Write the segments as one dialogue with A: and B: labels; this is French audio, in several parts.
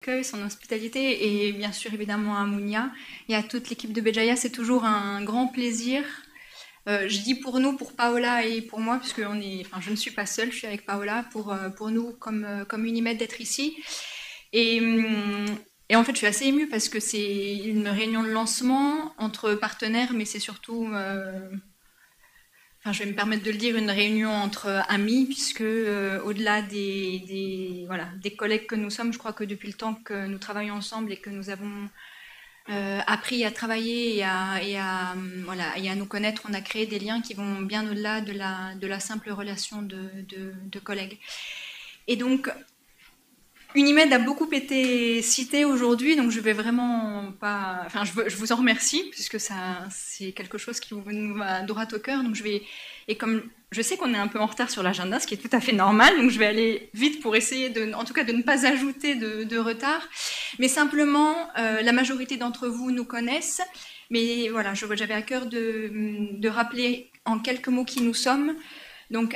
A: accueil, son hospitalité et bien sûr évidemment à Mounia et à toute l'équipe de Béjaïa. C'est toujours un grand plaisir. Je dis pour nous, pour Paola et pour moi, puisque je ne suis pas seule, je suis avec Paola, pour nous comme Unimed d'être ici. Et, et en fait, je suis assez émue parce que c'est une réunion de lancement entre partenaires, mais c'est surtout je vais me permettre de le dire, une réunion entre amis, puisque au-delà des collègues que nous sommes, je crois que depuis le temps que nous travaillons ensemble et que nous avons appris à travailler et à nous connaître, on a créé des liens qui vont bien au-delà de la simple relation de collègues. Et donc, Unimed a beaucoup été cité aujourd'hui, donc je vais vraiment pas. Enfin, je vous en remercie, puisque c'est quelque chose qui nous va droit au cœur. Donc et comme je sais qu'on est un peu en retard sur l'agenda, ce qui est tout à fait normal, donc je vais aller vite pour essayer en tout cas de ne pas ajouter de retard. Mais simplement, la majorité d'entre vous nous connaissent, mais voilà, j'avais à cœur de rappeler en quelques mots qui nous sommes. Donc,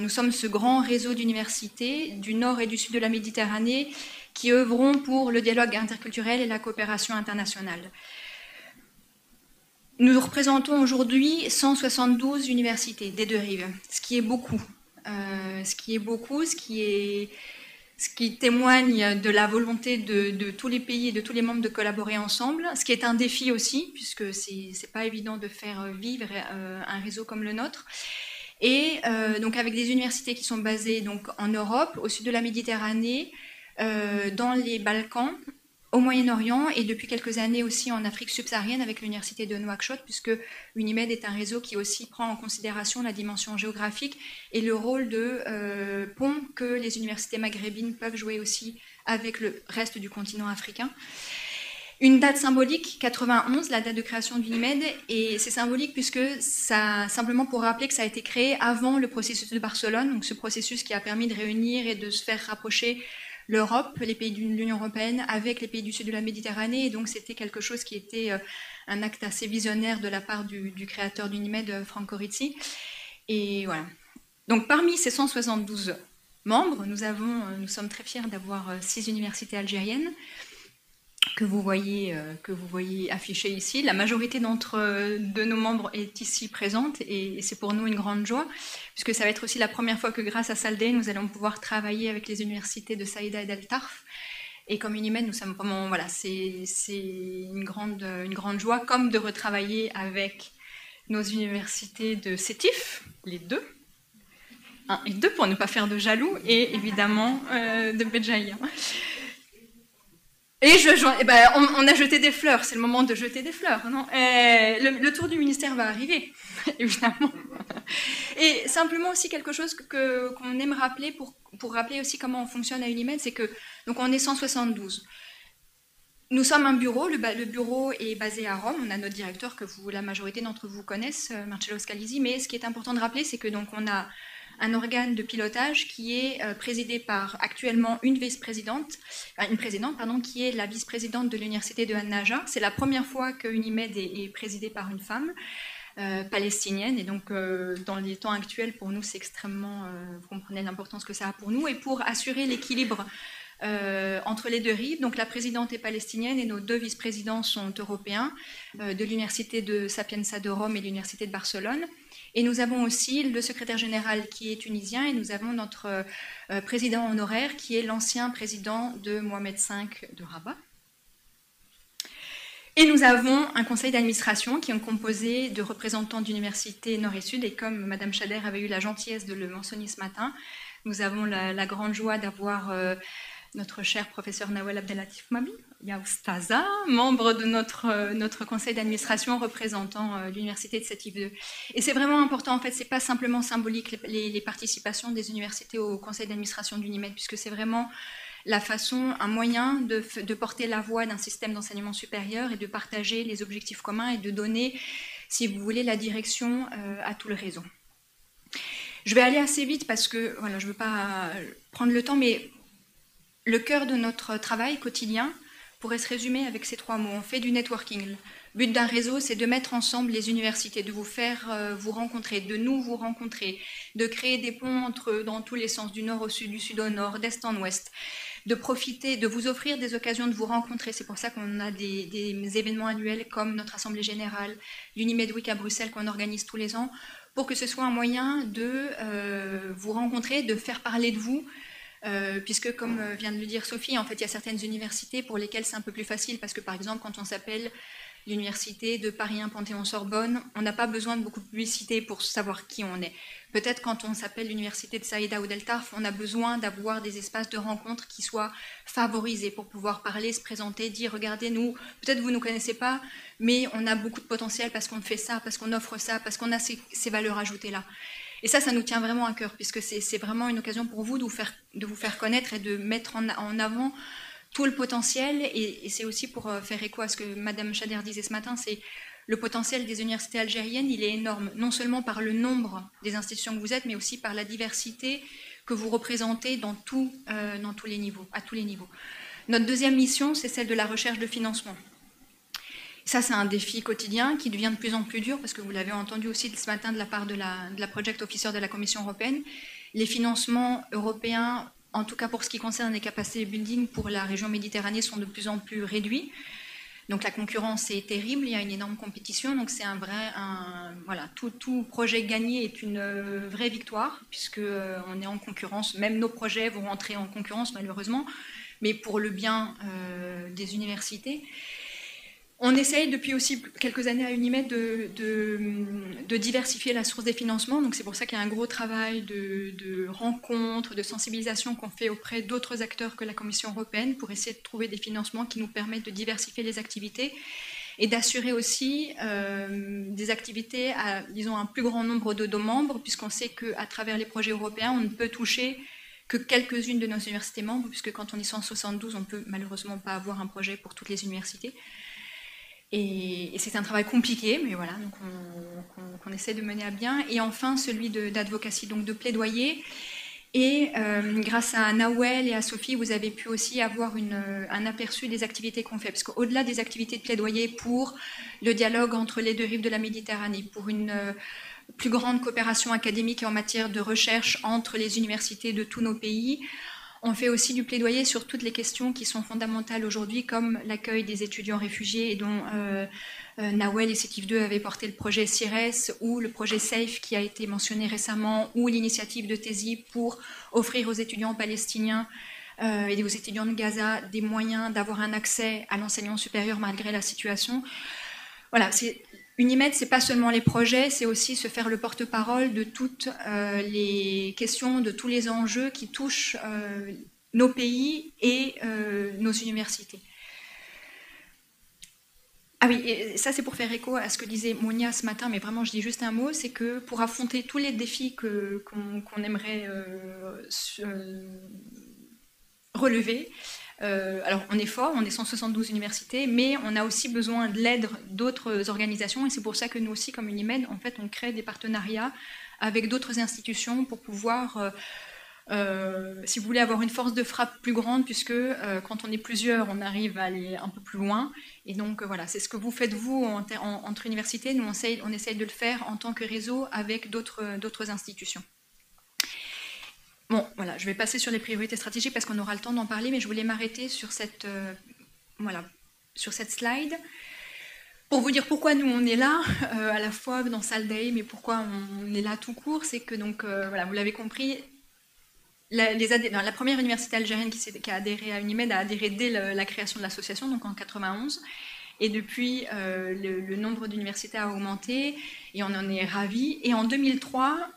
A: nous sommes ce grand réseau d'universités du nord et du sud de la Méditerranée qui œuvront pour le dialogue interculturel et la coopération internationale. Nous représentons aujourd'hui 172 universités des deux rives, ce qui est beaucoup. Ce qui témoigne de la volonté de tous les pays et de tous les membres de collaborer ensemble, ce qui est un défi aussi, puisque c'est pas évident de faire vivre un réseau comme le nôtre. Et donc avec des universités qui sont basées donc en Europe, au sud de la Méditerranée, dans les Balkans, au Moyen-Orient et depuis quelques années aussi en Afrique subsaharienne avec l'université de Nouakchott, puisque Unimed est un réseau qui aussi prend en considération la dimension géographique et le rôle de pont que les universités maghrébines peuvent jouer aussi avec le reste du continent africain. Une date symbolique, 91, la date de création d'Unimed, et c'est symbolique puisque simplement pour rappeler que ça a été créé avant le processus de Barcelone, donc ce processus qui a permis de réunir et de se faire rapprocher l'Europe, les pays de l'Union européenne, avec les pays du sud de la Méditerranée, et donc c'était quelque chose qui était un acte assez visionnaire de la part du créateur d'Unimed, Franco Rizzi. Et voilà. Donc parmi ces 172 membres, nous sommes très fiers d'avoir 6 universités algériennes, que vous voyez affichées ici. La majorité de nos membres est ici présente et c'est pour nous une grande joie, puisque ça va être aussi la première fois que grâce à Saldé, nous allons pouvoir travailler avec les universités de Saïda et d'Al Tarf. Et comme Unimed, nous sommes vraiment, voilà, c'est une grande joie, comme de retravailler avec nos universités de Sétif, les deux, 1 et 2 pour ne pas faire de jaloux, et évidemment de Béjaïa. Et on a jeté des fleurs, c'est le moment de jeter des fleurs, non ? Le tour du ministère va arriver, évidemment. Et simplement aussi quelque chose qu'on aime rappeler pour rappeler aussi comment on fonctionne à Unimed, c'est que donc on est 172. Nous sommes un bureau, le bureau est basé à Rome, on a notre directeur que la majorité d'entre vous connaissent, Marcello Scalisi, mais ce qui est important de rappeler, c'est que donc on a un organe de pilotage qui est présidé par actuellement une présidente, qui est la vice-présidente de l'université de An-Naja. C'est la première fois que Unimed est présidée par une femme palestinienne, et donc dans les temps actuels, pour nous, c'est extrêmement, vous comprenez l'importance que ça a pour nous, et pour assurer l'équilibre entre les deux rives. Donc la présidente est palestinienne et nos 2 vice-présidents sont européens, de l'université de Sapienza de Rome et de l'université de Barcelone. Et nous avons aussi le secrétaire général qui est tunisien, et nous avons notre président honoraire qui est l'ancien président de Mohamed V de Rabat. Et nous avons un conseil d'administration qui est composé de représentants d'universités nord et sud, et comme Madame Chader avait eu la gentillesse de le mentionner ce matin, nous avons la grande joie d'avoir notre cher professeur Nawel Abdelatif Mabi, Yaoustaza, membre de notre conseil d'administration représentant l'université de Sétif II. Et c'est vraiment important, en fait, c'est pas simplement symbolique les participations des universités au conseil d'administration d'Unimed, puisque c'est vraiment la façon, un moyen de porter la voix d'un système d'enseignement supérieur et de partager les objectifs communs et de donner, si vous voulez, la direction à tout le réseau. Je vais aller assez vite parce que voilà, je ne veux pas prendre le temps, mais le cœur de notre travail quotidien, pourrait se résumer avec ces 3 mots. On fait du networking. Le but d'un réseau, c'est de mettre ensemble les universités, de vous faire vous rencontrer, de nous vous rencontrer, de créer des ponts dans tous les sens, du nord au sud, du sud au nord, d'est en ouest, de profiter, de vous offrir des occasions de vous rencontrer. C'est pour ça qu'on a des événements annuels comme notre Assemblée Générale, l'Unimed Week à Bruxelles qu'on organise tous les ans, pour que ce soit un moyen de vous rencontrer, de faire parler de vous, puisque comme vient de le dire Sophie, en fait il y a certaines universités pour lesquelles c'est un peu plus facile, parce que par exemple quand on s'appelle l'université de Paris 1 Panthéon-Sorbonne, on n'a pas besoin de beaucoup de publicité pour savoir qui on est. Peut-être quand on s'appelle l'université de Saïda ou d'El Tarf, on a besoin d'avoir des espaces de rencontre qui soient favorisés pour pouvoir parler, se présenter, dire regardez nous, peut-être vous ne nous connaissez pas, mais on a beaucoup de potentiel parce qu'on fait ça, parce qu'on offre ça, parce qu'on a ces valeurs ajoutées là. Et ça nous tient vraiment à cœur, puisque c'est vraiment une occasion pour vous de vous faire connaître et de mettre en avant tout le potentiel, et c'est aussi pour faire écho à ce que Madame Chader disait ce matin, c'est le potentiel des universités algériennes, il est énorme, non seulement par le nombre des institutions que vous êtes, mais aussi par la diversité que vous représentez dans tous les niveaux, à tous les niveaux. Notre deuxième mission, c'est celle de la recherche de financement. Ça, c'est un défi quotidien qui devient de plus en plus dur, parce que vous l'avez entendu aussi ce matin de la part de la Project Officer de la Commission européenne. Les financements européens, en tout cas pour ce qui concerne les capacités building pour la région Méditerranée, sont de plus en plus réduits. Donc la concurrence est terrible, il y a une énorme compétition, donc c'est voilà, tout projet gagné est une vraie victoire, puisqu'on est en concurrence, même nos projets vont rentrer en concurrence malheureusement, mais pour le bien des universités. On essaye depuis aussi quelques années à Unimed de diversifier la source des financements, donc c'est pour ça qu'il y a un gros travail de rencontres, de sensibilisation qu'on fait auprès d'autres acteurs que la Commission européenne pour essayer de trouver des financements qui nous permettent de diversifier les activités et d'assurer aussi des activités à, disons, un plus grand nombre de nos membres, puisqu'on sait qu'à travers les projets européens, on ne peut toucher que quelques-unes de nos universités membres, puisque quand on est 172, on ne peut malheureusement pas avoir un projet pour toutes les universités. Et c'est un travail compliqué, mais voilà, donc qu'on essaie de mener à bien. Et enfin, celui d'advocacy, donc de plaidoyer. Et grâce à Nawel et à Sophie, vous avez pu aussi avoir un aperçu des activités qu'on fait. Parce qu'au-delà des activités de plaidoyer pour le dialogue entre les deux rives de la Méditerranée, pour une plus grande coopération académique et en matière de recherche entre les universités de tous nos pays, on fait aussi du plaidoyer sur toutes les questions qui sont fondamentales aujourd'hui, comme l'accueil des étudiants réfugiés, et dont Nawel et Sétif 2 avaient porté le projet CIRES, ou le projet SAFE qui a été mentionné récemment, ou l'initiative de TESI pour offrir aux étudiants palestiniens et aux étudiants de Gaza des moyens d'avoir un accès à l'enseignement supérieur malgré la situation. Voilà, Unimed, c'est pas seulement les projets, c'est aussi se faire le porte-parole de toutes les questions, de tous les enjeux qui touchent nos pays et nos universités. Ah oui, et ça c'est pour faire écho à ce que disait Monia ce matin, mais vraiment je dis juste un mot, c'est que pour affronter tous les défis qu'on aimerait relever, alors on est fort, on est 172 universités, mais on a aussi besoin de l'aide d'autres organisations, et c'est pour ça que nous aussi, comme Unimed, en fait, on crée des partenariats avec d'autres institutions pour pouvoir, si vous voulez, avoir une force de frappe plus grande, puisque quand on est plusieurs, on arrive à aller un peu plus loin. Et donc voilà, c'est ce que vous faites vous entre universités, nous on essaye de le faire en tant que réseau avec d'autres institutions. Bon, voilà, je vais passer sur les priorités stratégiques parce qu'on aura le temps d'en parler, mais je voulais m'arrêter sur cette slide pour vous dire pourquoi nous on est là, à la fois dans Salday, mais pourquoi on est là tout court. C'est que donc voilà, vous l'avez compris, la première université algérienne qui a adhéré à Unimed a adhéré dès la création de l'association, donc en 91. Et depuis, le nombre d'universités a augmenté et on en est ravis. Et en 2003,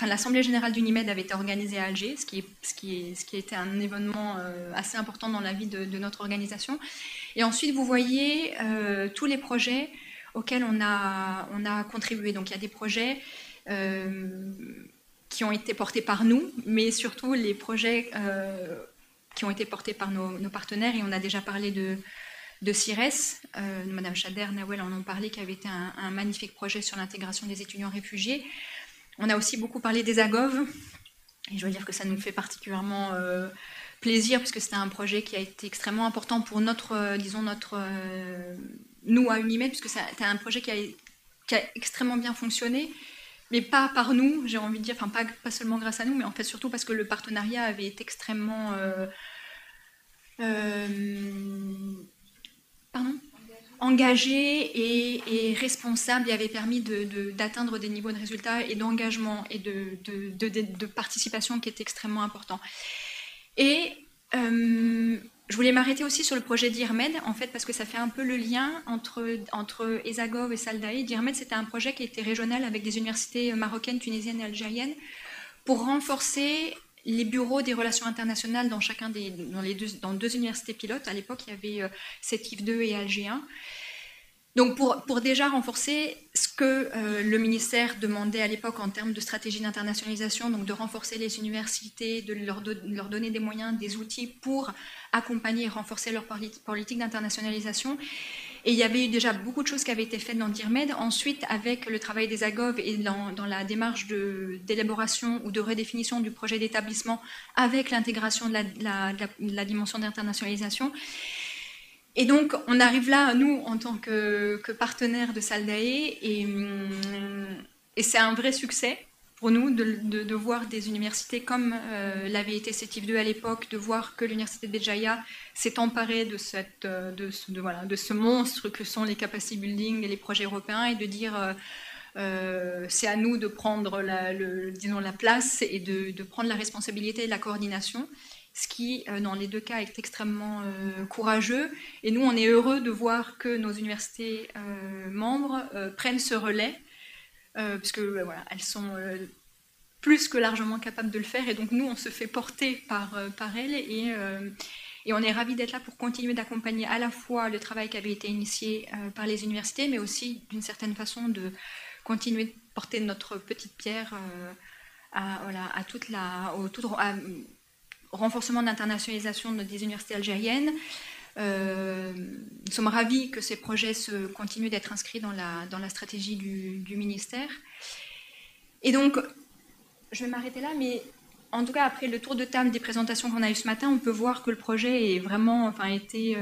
A: l'Assemblée générale d'Unimed avait été organisée à Alger, ce qui était un événement assez important dans la vie de notre organisation. Et ensuite, vous voyez tous les projets auxquels on a contribué. Donc il y a des projets qui ont été portés par nous, mais surtout les projets qui ont été portés par nos partenaires. Et on a déjà parlé de CIRES, Madame Chader, Nawel en ont parlé, qui avait été un magnifique projet sur l'intégration des étudiants réfugiés. On a aussi beaucoup parlé des AGOV, et je veux dire que ça nous fait particulièrement plaisir, puisque c'était un projet qui a été extrêmement important pour notre, disons, nous à Unimed, puisque c'était un projet qui a extrêmement bien fonctionné, mais pas par nous, j'ai envie de dire, enfin pas seulement grâce à nous, mais en fait surtout parce que le partenariat avait été extrêmement... engagé et responsable, et avait permis d'atteindre des niveaux de résultats et d'engagement et de participation qui étaient extrêmement importants. Et je voulais m'arrêter aussi sur le projet d'IRMED, en fait, parce que ça fait un peu le lien entre Ezagov et Saldae. d'IRMED, c'était un projet qui était régional avec des universités marocaines, tunisiennes et algériennes pour renforcer les bureaux des relations internationales dans deux universités pilotes. À l'époque, il y avait Sétif 2 et Alger 1. Donc pour déjà renforcer ce que le ministère demandait à l'époque en termes de stratégie d'internationalisation, donc de renforcer les universités, de leur donner des moyens, des outils pour accompagner et renforcer leur politique d'internationalisation. Et il y avait eu déjà beaucoup de choses qui avaient été faites dans DIRMED. Ensuite, avec le travail des AGOV et dans la démarche d'élaboration ou de redéfinition du projet d'établissement, avec l'intégration de la dimension d'internationalisation. Et donc, on arrive là, nous, en tant que partenaire de Saldae, et c'est un vrai succès pour nous de voir des universités comme l'avait été Sétif 2 à l'époque, de voir que l'université de Béjaïa s'est emparée de ce monstre que sont les capacity building et les projets européens, et de dire c'est à nous de prendre la place et de prendre la responsabilité de la coordination, ce qui, dans les deux cas, est extrêmement courageux. Et nous, on est heureux de voir que nos universités membres prennent ce relais, puisque voilà, elles sont plus que largement capables de le faire, et donc nous, on se fait porter par elles, et on est ravis d'être là pour continuer d'accompagner à la fois le travail qui avait été initié par les universités, mais aussi, d'une certaine façon, de continuer de porter notre petite pierre au renforcement de l'internationalisation des universités algériennes. Nous sommes ravis que ces projets continuent d'être inscrits dans la stratégie du ministère. Et donc, je vais m'arrêter là, mais en tout cas, après le tour de table des présentations qu'on a eues ce matin, on peut voir que le projet est vraiment, été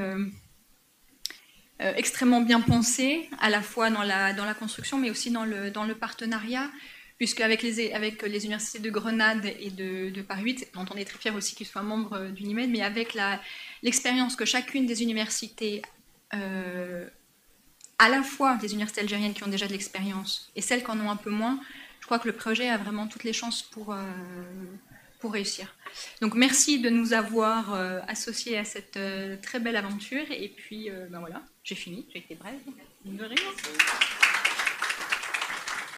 A: extrêmement bien pensé, à la fois dans la construction, mais aussi dans le partenariat, puisqu'avec les universités de Grenade et de Paris 8, dont on est très fiers aussi qu'ils soient membres d'Unimed, mais avec l'expérience que chacune des universités, à la fois des universités algériennes qui ont déjà de l'expérience et celles qui en ont un peu moins, je crois que le projet a vraiment toutes les chances pour réussir. Donc merci de nous avoir associés à cette très belle aventure, et puis voilà, j'ai fini, j'ai été brève. De rien.